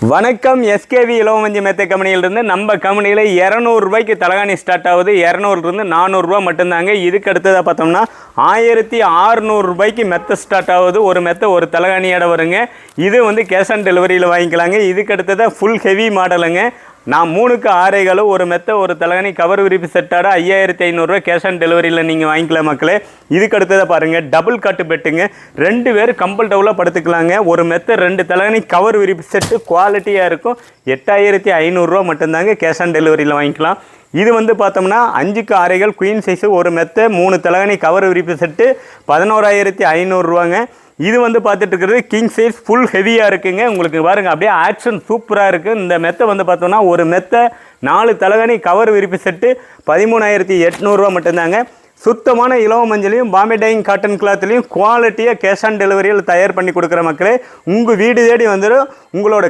வணக்கம். எஸ்கேவி இலவமஞ்சி மெத்தை கம்பெனியிலிருந்து நம்ம கம்பெனியில் 200 ரூபாய்க்கு தலகாணி ஸ்டார்ட் ஆகுது. 200லேருந்து 400 ரூபா மட்டும்தாங்க. இதுக்கு அடுத்ததாக பார்த்தோம்னா 1600 ரூபாய்க்கு மெத்தை ஸ்டார்ட் ஆகுது. ஒரு மெத்தை ஒரு தலகாணியோட வருங்க. இது வந்து கேஷ் ஆன் டெலிவரியில் வாங்கிக்கலாங்க. இதுக்கு அடுத்ததாக ஃபுல் ஹெவி மாடலுங்க. நான் 3க்கு 6 கிலோ ஒரு மெத்தை ஒரு தலகாணி கவர் விரிப்பு செட்டாட 5500 ரூபா கேஷ் ஆன் டெலிவரியில் நீங்கள் வாங்கிக்கலாம் மக்களே. இதுக்கு அடுத்ததாக பாருங்கள், டபுள் காட்டு பெட்டுங்க. 2 பேர் கம்பல்டபுளாக படுத்துக்கலாங்க. ஒரு மெத்தை 2 தலகாணி கவர் விரிப்பு செட்டு குவாலிட்டியாக இருக்கும். 8500 ரூபா மட்டும்தாங்க கேஷ் ஆன் டெலிவரியில் வாங்கிக்கலாம். இது வந்து பார்த்தோம்னா 5க்கு 6 குயின் சைஸு ஒரு மெத்தை 3 தலகாணி கவர் விரிப்பு செட்டு 11500 ரூபாங்க. இது வந்து பார்த்துட்டு இருக்கிறது கிங் சைஸ் ஃபுல் ஹெவியாக இருக்குங்க. உங்களுக்கு பாருங்கள், அப்படியே ஆக்ஷன் சூப்பராக இருக்குது. இந்த மெத்தை வந்து பார்த்தோம்னா ஒரு மெத்தை 4 தலகாணி கவர் விரிப்பு செட்டு 13800 ரூபா மட்டும்தாங்க. சுத்தமான இலவ மஞ்சளையும் பாம்பே டையிங் காட்டன் கிளாத்லையும் குவாலிட்டியாக கேஷ் ஆன் டெலிவரியில் தயார் பண்ணி கொடுக்குற மக்களே. உங்கள் வீடு தேடி வந்துடும். உங்களோட